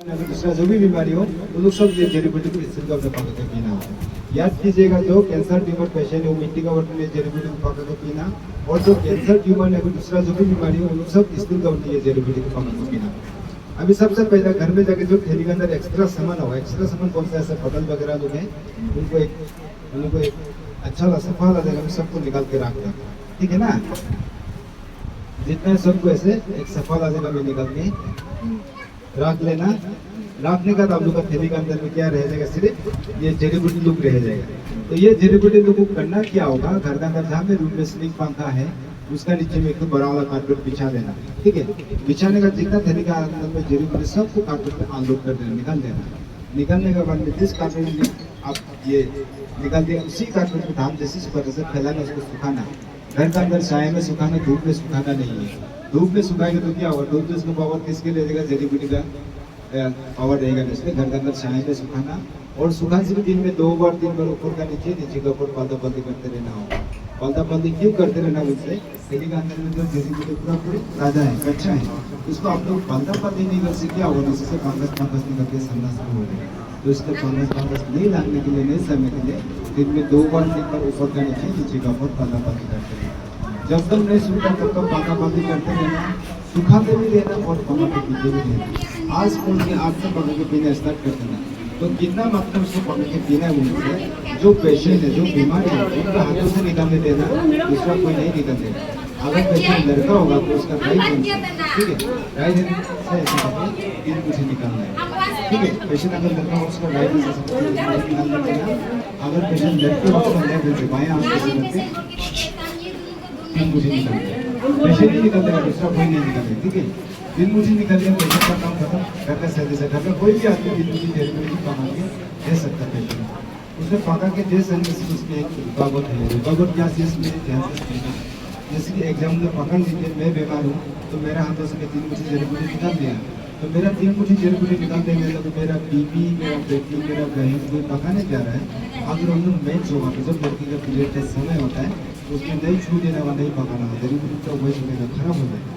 अगर दूसरा जो भी बीमारी हो वो लोग सब ये जड़ी बूटी को इस्तेमाल करके पका के पीना होता है। याद कीजिएगा, जो कैंसर ट्यूमर पेशेंट है वो मिट्टी का बर्तन में जड़ी बूटी को पका के पीना, और जो कैंसर ट्यूमर है अगर दूसरा जो भी बीमारी हो वो लोग सब इस्तेमाल करके ये जड़ी बूटी को पका के पीना। अभी सबसे पहले घर में जाके जो थैली के अंदर एक्स्ट्रा सामान होगा, एक्स्ट्रा सामान कौन सा, ऐसे बोतल वगैरह लोग हैं उनको एक अच्छा सा सफा ला देगा, सबको निकाल के रख देगा, ठीक है ना। जितना सबको ऐसे एक सफा ला देगा में निकाल के रख लेना। रखने का आप लोग का थैली के अंदर में क्या रह जाएगा, सिर्फ ये जड़ी बूटी लुक रह जाएगा। तो ये जड़ी बूटी लुक करना क्या होगा, घर के अंदर जहाँ में रूम में स्लिंग पंखा है उसका नीचे में एक तो बड़ा वाला कारपेट बिछा देना, ठीक है। बिछाने का जितना थैली का अंदर में जड़ी बूटी सबको कारपेट पे अनलोड कर देना, निकाल देना। निकालने के बाद में जिस कारपेट में आप ये निकाल दिया उसी कारपेट में धान जैसी तरह से फैलाना, उसको सुखाना। घर के अंदर छाया में सुखाना, धूप में सुखाना नहीं है। धूप में सुखाएंगे तो क्या होगा, धूप में उसको पावर किसके ले जाएगा, जड़ी बूटी का पावर रहेगा। इसलिए घर के अंदर छाया में सुखाना, और सुखाने से भी दिन में 2 बार 3 बार ऊपर का नीचे, नीचे का ऊपर पालता पालती करते रहना होगा। पालता पालती क्यों करते रहना, उससे थैली के अंदर में जो जड़ी बूटी पूरा पूरी ताजा है, अच्छा है, उसको आप लोग पालता पालती नहीं कर से क्या होगा, उससे फंगस निकल के सामना शुरू हो जाएगा। तो इसलिए फंगस नहीं लागने के लिए, नहीं समय के लिए दिन में 2 बार 3 बार ऊपर का नीचे, नीचे का ऊपर पालता पालती करते रहना। जब तक नहीं सूखा तब तक पालता पालती करते रहना, सुखाते भी रहना और पका के पीते भी रहना। आज खोल के आज से पका के पीना स्टार्ट कर देना। तो कितना मात्रा उसको पका के पीना है, उनसे जो पेशेंट है, जो बीमार है, उनका हाथों से निकालने देना, दूसरा कोई नहीं निकाल देना। अगर पेशेंट लड़का होगा तो उसका राइट हैंड, ठीक है, राइट हैंड से ऐसे करके 3 मुट्ठी निकालना है, ठीक है। पेशेंट अगर लड़का हो उसका राइट हैंड से निकालना देना। अगर पेशेंट लड़के हो उसका लेफ्ट हैंड से बाएं हाथ से करके 3 मुट्ठी निकालना है। पेशेंट ही निकल देगा, दूसरा कोई नहीं निकालेगा, ठीक है। 3 मुट्ठी निकल दिया, पेशेंट का काम खत्म। घर का सही से घर का कोई भी आदमी 3 मुट्ठी जड़ी बूटी पका के दे सकता है पेशेंट। उसमें पका के दे सकने से उसमें एक रुकावट है। रुकावट क्या चीज़ में ध्यान से सुनना। जैसे कि एग्जाम्पल पकड़ लीजिए, मैं बीमार हूँ तो मेरा हाथों से 3 मुट्ठी जड़ी बूटी निकाल दिया, तो मेरा 3 मुट्ठी जड़ी बूटी निकाल देंगे तो मेरा बीबी, मेरा बेटी, मेरा बहन कोई पकाने जा रहा है, अगर उन लोग मैच होगा तो जब लड़की का पीरियड का समय होता है तो उसमें नहीं छू देना हुआ, नहीं पकाना हुआ, जड़ी बूटी तो वही समय खराब हो जाएगा।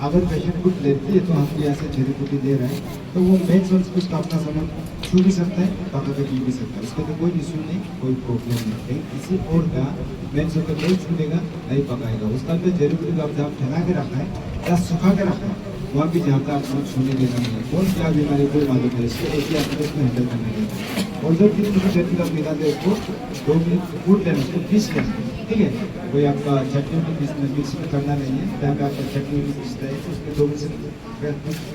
अगर पेशेंट कुछ लेती है तो हम यहाँ से जड़ी बूटी दे रहे हैं तो वो मैच और उसका अपना समय छू भी सकता है, पका के पी भी सकता है, उसके तो कोई इशू नहीं, कोई प्रॉब्लम नहीं। किसी और का मैच होकर नहीं छूलेगा, नहीं पकाएगा, उसका अंदर जड़ी बूटी का जहाँ फैला के रखा है या सुखा के रखा है वहाँ भी जहाँ का आपको छूने देना नहीं है। कौन क्या बीमारी कोई मालूम है, इसको एक ही आपको उसमें हैंडल करना है। और जब 3 मुट्ठी जड़ी का निकालते उसको 2 मिनट कूट लेना, उसको पीस लेना, ठीक है। कोई आपका चटनी में मिक्स में करना नहीं है, जहाँ पे आपका चटनी में पीसता है तो उसके 2 मिनट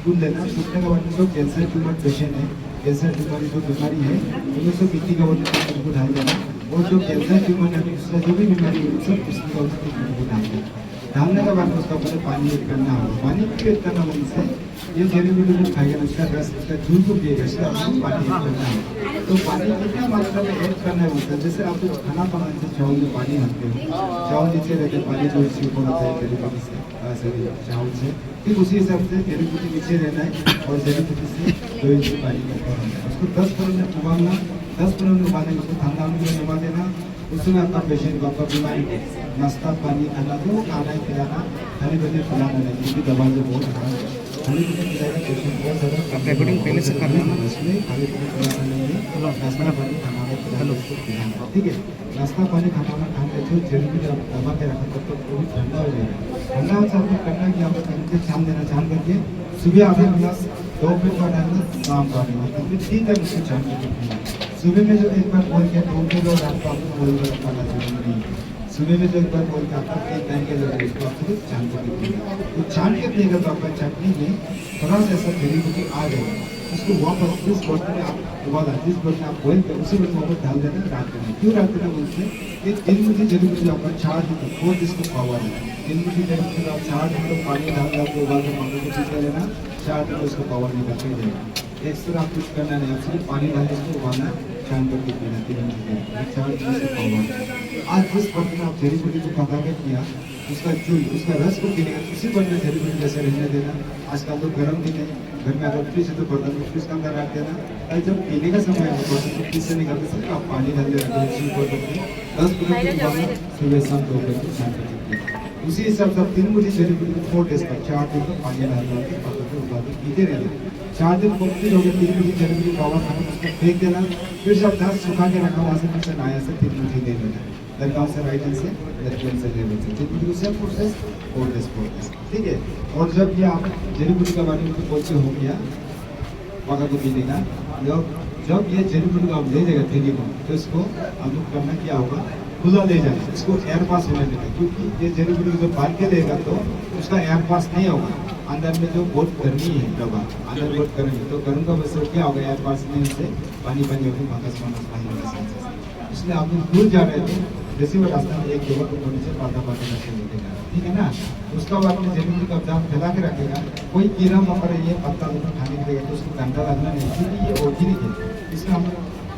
कूट लेना। कूटने के बाद में जो कैंसर ट्यूमर पेशेंट है, कैंसर ट्यूमर जो बीमारी है उन्हें सब मिट्टी का बर्तन को ढाल देना, और जो कैंसर ट्यूमर है दूसरा जो भी बीमारी है सब मिट्टी का बर्तन को ढाल देना। डालने के बाद उसका ऊपर पानी ऐड करना होगा। पानी क्यों ऐड करना होगा, इससे ये जड़ी बूटी जो खाएगा उसका रस, उसका झूल को पिएगा, इसलिए आपको पानी ऐड करना है। तो पानी कितना मात्रा में ऐड करना है उसका, जैसे आप कुछ खाना बनाने से चावल में पानी डालते हो, चावल नीचे रहते पानी जो इसके ऊपर होता है जड़ी बूटी से, चावल से, फिर उसी हिसाब से जड़ी बूटी नीचे रहना है और जड़ी बूटी से 2 इंच पानी का ऊपर होना है। उसको 10 मिनट उबालना, 10 मिनट उबालने के उसको ठंडा होने के लिए उबाल देना। उसमें आपका पेशेंट को आपका बीमारी नाश्ता पानी खाना जो खाना ही खिलाना, खाली पेट खिलाना नहीं, क्योंकि दवा जो बहुत खराब है, खाली पेट खिलाएगा पेशेंट बहुत ज़्यादा रिकॉर्डिंग पहले से करना है। इसमें खाली पेट खिलाना नहीं है, नाश्ता पानी खाना खिलाना, उसको खिलाना, ठीक है। नाश्ता पानी खाना खाने जो जड़ी बूटी आप दबा के रखें तब तक वो भी ठंडा हो जाएगा। ठंडा हो आपको करना कि आप छान देना, छान करके सुबह आधे गिलास, 2 मिनट का टाइम शाम का टाइम 3 टाइम उसको छान करके पीना। सुबह में जो एक बार बोल के 2 मिनट और रात को आपको बोल कर खाना जरूरी है। सुबह में जो एक बार बोल के आपका 3 टाइम के जरूरी है, उसको आप सिर्फ छान करके पीना। तो छान के पिएगा तो आपका चटनी में थोड़ा सा ऐसा जड़ी बूटी आ जाएगा, उसको वापस जिस बर्तन में आप उबाला, जिस बर्तन आप बॉइल कर उसी बर्तन वापस डाल देना, रात देना। क्यों रात देना बोलते हैं कि 3 मुट्ठी जड़ी बूटी आपका छाछ वो जिसको पावर है, 3 मुट्ठी जड़ी बूटी आप छाछ मतलब पानी डाल के आपको उबाल के पानी को पीस लेना, छाछ में उसको पावर निकल के जाएगा। एक्स्ट्रा आप कुछ करना नहीं, आप सिर्फ पानी डाल के उसको उबालना, छान करके पीना, 3 मुट्ठी छाछ जिसको पावर। आज जिस बर्तन आप जड़ी बूटी को पका के पिया उसका चूल, उसका रस को पीने का उसी बर्तन में जड़ी बूटी जैसे रहने देना। आजकल तो गर्म दिन है, घर में अगर फ्रिज है तो बर्तन को फ्रिज के अंदर रख देना, और जब पीने का समय है बर्तन को फ्रिज से निकाल के सिर्फ आप पानी डाल देना 10 मिनट सुबह शाम 2 करके छान करके पिया। उसी हिसाब से आप 3 मुट्ठी जड़ी बूटी को 4 डेज का 4 दिन तक पानी डाल के पका के उबाल के पीते रहना। 4 दिन कंप्लीट हो गए, 3 दिन जड़ी बूटी पावर खत्म, उसको फेंक देना, फिर से अपना सुखा के रखा, वहाँ से फिर से नया से 3 मुट्ठी ले लेना, लड़काओं से राइट हैंड से लड़कियों से लेफ्ट हैंड से, 3 मुट्ठी से प्रोसेस 4 days, ठीक है। और जब ये आप जड़ी बूटी का बारे में बोलते हो गया पका के पीने का, जब ये जड़ी बूटी को आप ले जाएगा थैली को, तो इसको आप लोग करना क्या होगा, खुला ले जाना, इसको एयर पास होने देगा, क्योंकि ये जड़ी बूटी को जब बांध के लेगा तो उसका एयर पास नहीं होगा, अंदर में जो बहुत गर्मी है दवा अंदर बहुत गर्मी, तो गर्म का वजह क्या होगा, एयर पास नहीं से पानी पानी होकर फंगस पानी होगा, इसलिए आप लोग दूर जा रहे थे, जैसे वो रास्ता में एक जगह को थोड़ी से पाता करके लेगा, ठीक है ना। उसका बाद में जड़ी बूटी का आप फैला के रखेगा, कोई कीड़ा मकोड़ा ये पत्ता वत्ता खाने के लिए तो उसको डंडा लगना नहीं, क्योंकि ये ऑर्गेनिक है, इसमें हम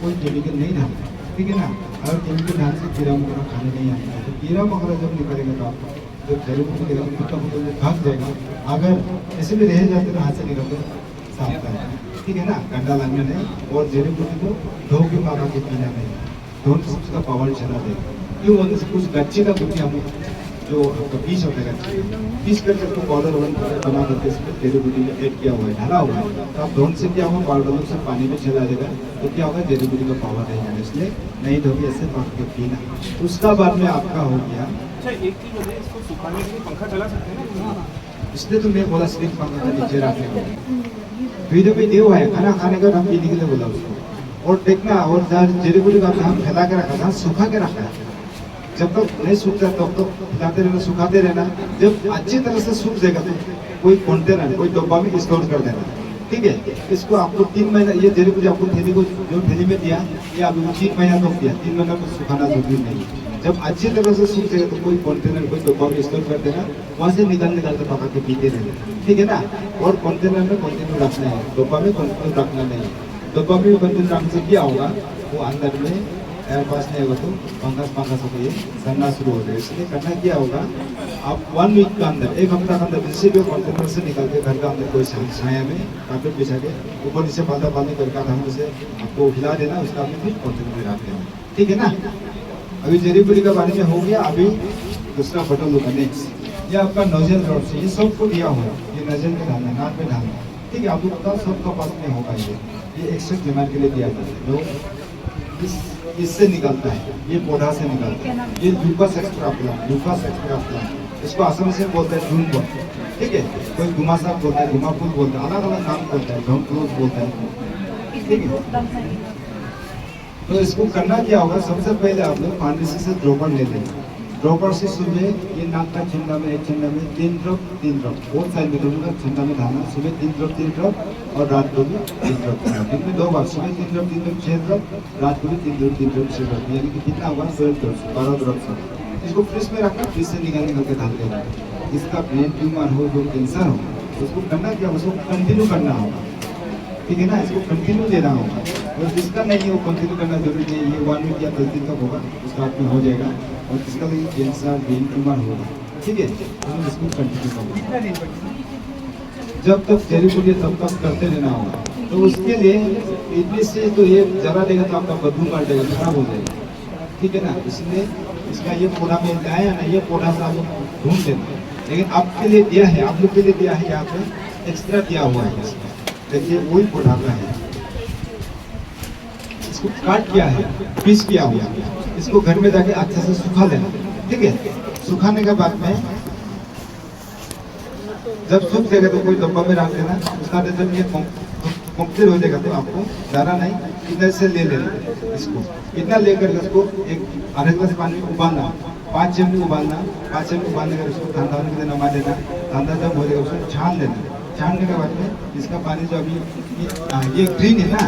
कोई केमिकल नहीं डालते, ठीक है ना। अगर केमिकल डाल से कीड़ा मकोड़ा खाने नहीं आएगा, तो कीड़ा मकोड़ा जब निकलेगा तो आपको जब जड़ी बूटी निकलेगा तो भाग जाएगा, अगर ऐसे भी रह जाते तो हाथ से निकल कर साफ करना, ठीक है ना, डंडा लगना नहीं, और जड़ी बूटी को धो के पापा के पीना नहीं, धोने से उसका पावर चला देगा, क्यों बोलते कुछ गच्चे का गुटी हम जो आपका पीस होता है, पीस करके उसको पाउडर बना करके इसमें जड़ी बूटी में ऐड किया हुआ है, डाला हुआ है, तो आप धोने से क्या होगा, पाउडर से पानी में चला जाएगा, तो क्या होगा, जड़ी बूटी का पावर रहेगा, इसलिए नहीं धोके ऐसे पक के पीना। उसका बाद में आपका हो गया, अच्छा एक चीज होती है, इसको सुखाने के लिए पंखा चला सकते हैं ना, इसलिए तो मैं बोला सिर्फ पंखा का नीचे रखने को, वीडियो में दिया हुआ है, खाना खाने का हम पीने के लिए बोला उसको, और देखना, और जड़ी बूटी का हम फैला के रखा था, सुखा के रखा है, जब तक नहीं सूखता तब तक फैलाते रहना, सुखाते रहना, जब अच्छी तरह से सूख जाएगा तो कोई कंटेनर कोई डब्बा में स्टोर कर देना, ठीक है। इसको आपको 3 महीना, ये जड़ी बूटी आपको थैली को जो थैली में दिया, ये आपको 3 महीना तक दिया, 3 महीना को सुखाना जरूरी नहीं, जब अच्छी तरह से सूख जाएगा तो कोई कंटेनर कोई डब्बा में स्टोर कर देना, वहाँ से निकाल के पका के पीते रहना, ठीक है ना। और कंटेनर में कंटेनर रखना है, डब्बा में कंटेनर रखना नहीं, डब्बा में कंटेनर रखने से क्या होगा, वो अंदर में एयर पास नहीं होगा तो फंगस होकर ये सड़ना शुरू हो जाएगा, इसलिए करना क्या होगा, आप 1 वीक के अंदर, 1 हफ्ता के अंदर किसी भी कंटेनर से निकाल के घर के अंदर कोई छाया में कार्पेट बिछा के ऊपर नीचे बांधा करके हम उसे आपको हिला देना, उसका आपने फिर कंटेनर में रख देना, ठीक है ना। अभी जड़ी बूटी का बारे में हो गया, अभी दूसरा बटन होगा नेक्स्ट, ये आपका नोजल ड्रॉप से, ये सबको दिया हुआ है, ये नजल में डालना, नाक में डालना, ठीक है। आप लोग का सबका पास में होगा, ये एक्स्ट्रा बीमार के लिए दिया जाता है, जो इससे निकलता है, ये पौधा से निकलता है, ये लूकस एक्स्ट्राप्लांट, इसको असम से बोलते हैं ढूंढ, ठीक है। कोई घुमासा बोलता है, घुमापुल बोलता है, अलग अलग नाम बोलता है, ढोंक्लोज बोलता है, ठीक है। तो इसको करना क्या होगा, सबसे पहले आप लोग फार्मेसी से ड्रॉपर ले लेंगे, ड्रॉपर से सुबह ये नाक का छंदा में, एक छंदा में 3 ड्रॉप बहुत साइड में दोनों का छंदा में डालना, सुबह 3 ड्रॉप और रात को भी 3 ड्रॉप, दिन में 2 बार, सुबह 3 ड्रॉप 6 ड्रॉप, रात को भी 3 ड्रॉप 6 ड्रॉप, यानी कि कितना होगा 12 ड्रॉप। इसको फ्रिज में रखना, फ्रिज से निकाल के डाल देना। जिसका ब्रेन ट्यूमर हो, जो कैंसर हो, उसको करना क्या, उसको कंटिन्यू करना होगा, ठीक है ना, इसको कंटिन्यू देना होगा, और जिसका नहीं है वो कंटिन्यू करना जरूरी नहीं, ये 1 वीक या 10 दिन तक होगा, उसका आपको हो जाएगा, और जिसका भी कैंसर ब्रेन ट्यूमर होगा, ठीक है, तो इसको कंटिन्यू करना, जब तक जड़ी बूटी तब तक करते रहना होगा। तो उसके लिए इतने से तो ये जरा देगा तो आपका बदबू मार देगा, खराब हो जाएगा, ठीक है ना। इसलिए इसका ये पौधा मिलता है ना, ये पौधा से आप लोग ढूंढ लेना, लेकिन आपके लिए दिया है, आप लोग के लिए दिया है, यहाँ पे एक्स्ट्रा दिया हुआ है, देखिए वही पौधा का है, इसको काट किया है, पीस किया हुआ, इसको घर में जाके अच्छे से सुखा लेना, ठीक है। सुखाने के बाद में जब सूख जाएगा तो कोई डब्बा में रख देना, उसका जब ये कंप्लीट हो जाएगा तो आपको ज़्यादा नहीं, इतना से ले लेना, इसको इतना लेकर उसको एक आधे गिलास पानी में उबालना, 5 चम्मच उबालना, 5 चम्मच उबालने के उसको ठंडा होने के लिए नमा देना, ठंडा जब हो जाएगा उसको छान लेना, छानने के बाद में इसका पानी जो अभी ये ग्रीन है ना,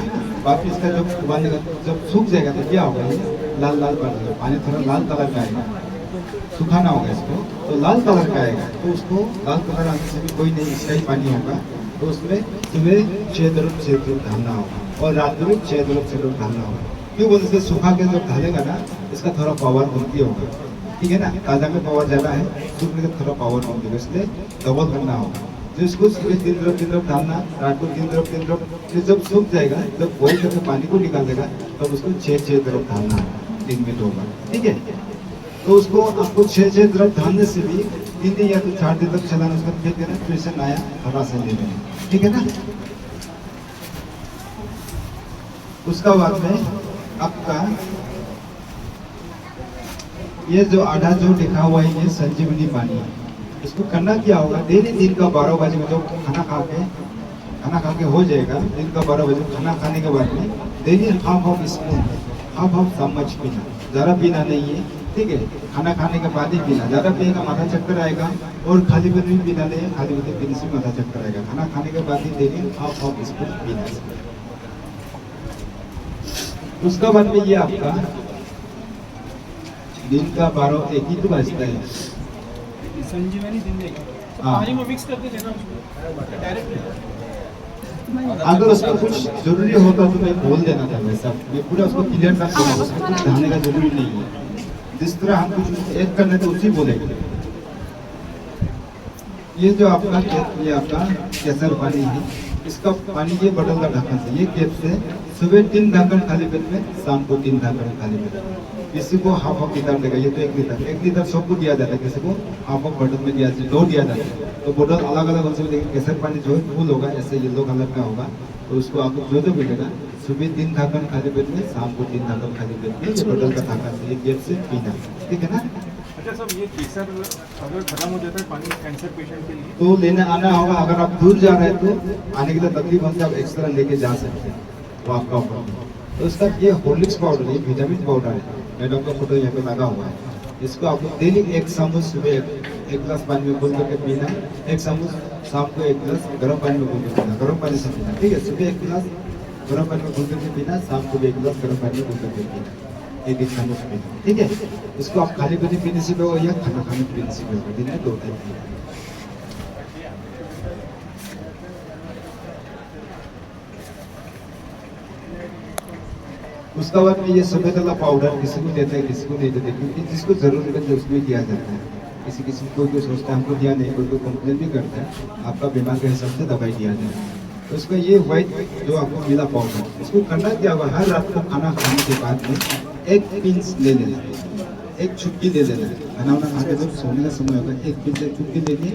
वापिस इसका जब उबालने का जब सूख जाएगा तो क्या होगा, ये लाल पड़ जाएगा, पानी थोड़ा लाल कलर का आएगा, सुखाना होगा इसको, तो लाल कलर का आएगा, तो उसको लाल कलर आने से भी कोई नहीं, इसका ही पानी होगा, तो उसमें सुबह 6 ड्रॉप डालना होगा, और रात में 6 ड्रॉप डालना होगा। क्यों बोलते से सुखा के जब डालेगा ना, इसका थोड़ा पावर कमती होगा, ठीक है ना, ताज़ा में पावर ज़्यादा है, सूखने का थोड़ा पावर कमती होगा, इसलिए डबल करना होगा। तो इसको सुबह 3 ड्रॉप डालना, रात को 3 ड्रॉप, फिर जब सूख जाएगा, जब बॉइल करके पानी को निकाल देगा, तब उसको 6 ड्रॉप डालना है, दिन में 2 बार, ठीक है। तो उसको आपको 6 ड्रॉप डालने से भी 3 दिन या तो 4 दिन तक चलाना, उसका फेंक देना, फिर से नया हरा से ले लेना, ठीक है ना। उसका बाद में आपका ये जो आधा जो लिखा हुआ है ये संजीवनी पानी है। इसको करना क्या होगा, डेली दिन का 12 बजे में जो खाना खा के हो जाएगा, दिन का 12 बजे खाना खाने के बाद में डेली हाफ स्पून हाफ चम्मच पीना, ज़्यादा पीना नहीं है, ठीक है। खाना खाने के बाद ही पीना, ज़्यादा पिएगा माथा चक्कर आएगा, और खाली पेट भी पीना नहीं है, खाली पेट पीने से माथा चक्कर आएगा। खाना खाने के बाद ही डेली हाफ स्पून पीना। उसका बाद में ये आपका दिन का 12-1 ही तो बजता है। संजीवनी जिंदगी हाँ। पानी में मिक्स करके देना उसको डायरेक्ट। अगर उसका कुछ जरूरी होता तो मैं बोल देना था वैसा, ये पूरा उसको क्लियर कर देना, उसको कुछ ढालने का जरूरी नहीं है। जिस तरह हम कुछ ऐड करने तो उसी बोलेंगे। ये जो आपका ये आपका केसर पानी है, इसका पानी ये बटल का ढक्कन से, ये केप से सुबह 3 ढक्कन खाली पेट में, शाम को 3 ढक्कन खाली पेट में। किसी को हाफ लीटर देगा, ये तो 1 लीटर सबको दिया जाता है, किसी को हाफ बॉटल में दिया जाता है, 2 दिया जाता है। तो बोतल अलग अलग हो सकती है, केसर पानी जो है फूल होगा ऐसे येलो कलर का होगा, तो उसको आपको जो मिलेगा सुबह 3 ढक्कन खाली पेट में, शाम को 3 ढक्कन खाली पेट में, ये बोतल का ढक्कन से, ये केप से पीना, ठीक है ना। अच्छा साहब, ये केसर अगर खत्म हो जाता है पानी कैंसर पेशेंट के लिए तो लेने आना होगा। अगर आप दूर जा रहे हैं तो आने के लिए तकलीफ होती है, आप एक्स्ट्रा लेके जा सकते हैं, वो आपका ऑप्शन है। तो उसका ये हॉर्लिक्स पाउडर है, विटामिन पाउडर है, मैडम का फोटो यहाँ पे लगा हुआ है। इसको आपको डेली 1 चम्मच सुबह 1 गिलास पानी में घोल करके पीना, 1 चम्मच शाम को 1 गिलास गर्म पानी में घोल के पीना, गर्म पानी से पीना, ठीक है। सुबह 1 गिलास गर्म पानी में घोल करके पीना, शाम को 1 गिलास गर्म पानी में घोल करके पीना, 1 चम्मच पीना, ठीक है। इसको आप खाली पेट पीने से भी होगा या खाना खाने पीने से भी होगा, दिन में 2 टाइम पीना। उसका बाद में ये सफेद वाला पाउडर किसी को देता है, किसी को नहीं देते, क्योंकि जिसको जरूरत है उसमें दिया जाता है। किसी किसी को कोई सोचता है हमको दिया नहीं, कोई कंप्लेन भी करता है, आपका बीमार के हिसाब से दवाई दिया जाए। तो उसका ये व्हाइट जो आपको मिला पाउडर, इसको करना क्या होगा, हर रात को खाना खाने के बाद में 1 पिंच ले लेना, 1 चुटकी ले लेना है। खाना वाना खा के जब सोने का समय होगा 1 पिंच 1 चुटकी लेके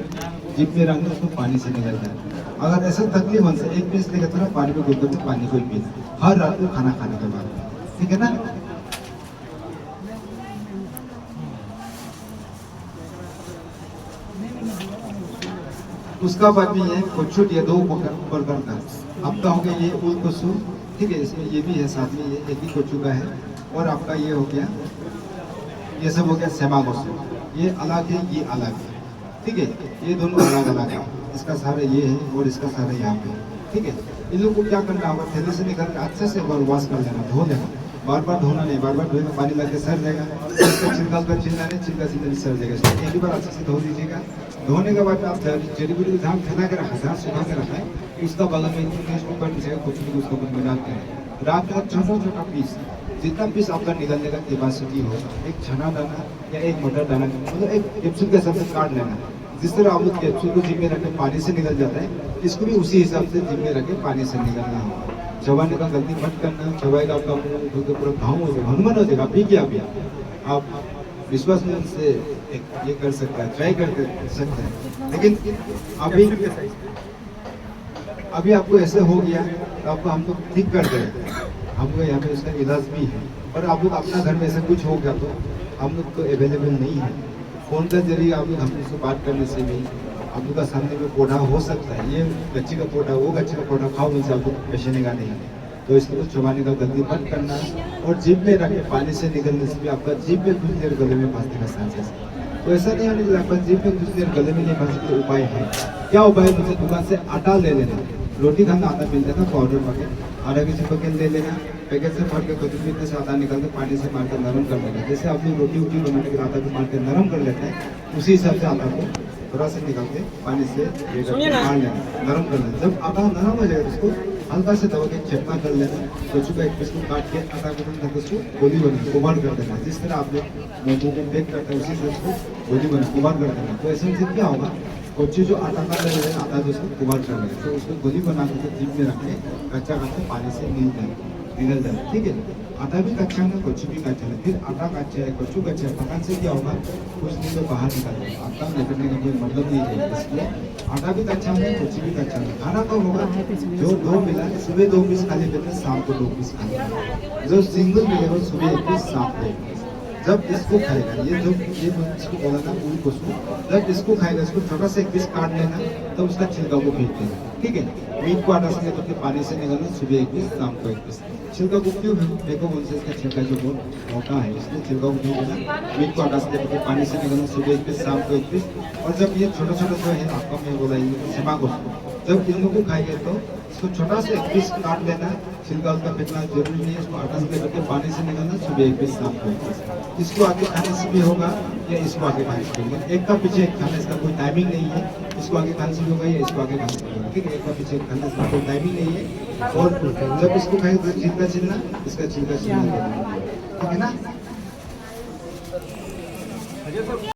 जिप में रखना, उसको पानी से निकल जाए। अगर ऐसा तकलीफ बन से 1 पिंच लेकर थोड़ा पानी में घुल करके पानी को पीना, हर रात को खाना खाने के बाद, ठीक है ना। उसका बाद में ये कोचू दिया 2 प्रकार का आपका हो गया, ये उल कोचू, ठीक है। इसमें ये भी है साथ में, ये एक ही कोचू का है। और आपका ये हो गया, ये सब हो गया सेमा कोचू, ये अलग है, ये अलग है, ठीक है। ये दोनों अलग अलग है, इसका सारा ये है और इसका सारा यहाँ पे, ठीक है। इन लोगों को क्या करना होगा, थैले से निकाल के अच्छे से वॉश कर लेना, धो लेना, बार बार धोना नहीं, बार बार धोएगा पानी लग के सर जाएगा, इसका छिलका का छिलना नहीं, छिलका छिलना सर जाएगा। एक ही बार अच्छे से धो दीजिएगा। धोने के बाद आप जड़ी बूटी को जहाँ फैला के रखा है, जहाँ सुखा के रखा है, उसका बगल में न्यूज़पेपर बिछाएगा, कुछ भी उसको ऊपर में डालते हैं। रात में छोटा छोटा पीस, जितना पीस आपका निकलने का कैपेसिटी हो, एक छना दाना या एक मटर दाना, मतलब एक कैप्सूल के हिसाब से काट लेना। जिस तरह आप लोग कैप्सूल को जिम में रखे पानी से निकल जाता है, इसको भी उसी हिसाब से जिम में रखे पानी से निकलना है। चबाने का गलती मत करना, चबाएगा आपका पूरा घाव हो जाएगा, हनुमान हो जाएगा। पी क्या आप विश्वास में से ये कर सकता है, ट्राई कर सकते हैं। लेकिन अभी आपको ऐसे हो गया तो आपको हम लोग ठीक कर दें, हमको यहाँ पे उसका इलाज भी है। पर आप लोग अपना घर में ऐसा कुछ हो गया तो हम लोग तो अवेलेबल नहीं है। फ़ोन के जरिए आप लोग हम उससे बात करने से भी आप लोग का सामने में पौधा हो सकता है, ये गच्ची का पौधा, वो गच्ची का पौधा खाओ, उनसे आपको पेशेंट का नहीं है। तो इसको चबाने का गलती मत करना, और जीभ में रखे पानी से निकलने से भी आपका जीभ में कुछ देर गले में फंसने का चांसेस है। तो ऐसा नहीं होने के आपका जीभ में कुछ देर गले में नहीं फंसने का उपाय है। क्या उपाय है, मुझे दुकान से आटा ले लेना, रोटी खाना आटा मिल जाता पाउडर पैकेट, आधा के जी पैकेट ले लेना, पैकेट से फाड़ के कटोरी से आटा निकाल के पानी से मार कर नरम कर लेना। जैसे आप लोग रोटी वोटी बनाने के आटा को मार के नरम कर लेते हैं, उसी हिसाब से आटा को थोड़ा सा निकाल के पानी से मार लेना, नरम कर लेना। जब आटा नरम हो जाएगा उसको हल्का से दबा के चटना कर लेना, कोचू का एक पीस को काट के आटा को उसको गोली बना उबाल कर देना। जिस तरह आप लोग मोमो को बेक करते हैं उसी से उसको गोली बना उबाल कर देना। तो ऐसे में क्या होगा, कोचू जो आटा का ले लेना, आटा जो उसको उबाल कर लेना, तो उसको गोली बना करके जीभ में रख के कच्चा पानी से निकल जाए, ठीक है। आटा भी कच्चा है ना, कच्चू भी कच्चा है, फिर आटा कच्चा है, कच्चू कच्चा है, पकाने से क्या होगा, कुछ दिन में बाहर निकल जाएगा, आटा निकलने का कोई मतलब नहीं है। इसलिए आटा भी कच्चा है, कच्चू भी कच्चा है। खाना कब होगा, जो 2 मिला, सुबह 2 पीस खाली पेट में, शाम को 2 पीस खाली, जो सिंगल मिलेगा सुबह 1 पीस, शाम को 1 पीस। जब इसको खाएगा, ये जो इसको बोला ना पूरी खुशबू, जब इसको खाएगा, इसको छोटा सा 1 पीस काट लेना, तब उसका छिलका को फेंक देना, ठीक है। मीट को आटा से करके पानी से निकालना, सुबह 1 पीस, शाम को 1 पीस। छिलका को क्यों फेंको, बोलते इसका छिलका जो बहुत मोटा है, इसलिए छिलका को फेंक देना। मीट को आटा से करके पानी से निकालना, सुबह 1 पीस, शाम को 1 पीस। और जब ये छोटा छोटा जो है, आपका मैं बोला ये दिमाग उसको, जब इन लोगों को खाएंगे तो इसको छोटा सा 1 पीस काट लेना, छिलका उसका फेंकना जरूरी नहीं है। इसको आटा से करके पानी से निकालना, सुबह 1 पीस, शाम को 1 पीस। इसको आगे खाने से भी होगा या इसको आगे खाने से भी होगा, एक का पीछे एक खाना, इसका कोई टाइमिंग नहीं है। इसको आगे खाने से भी होगा या इसको आगे खाने से भी होगा, ठीक है। एक का पीछे एक खाना, इसका कोई टाइमिंग नहीं है। और जब इसको खाएंगे तो छिलका छिलना, इसका छिलका छिलना, ठीक है ना।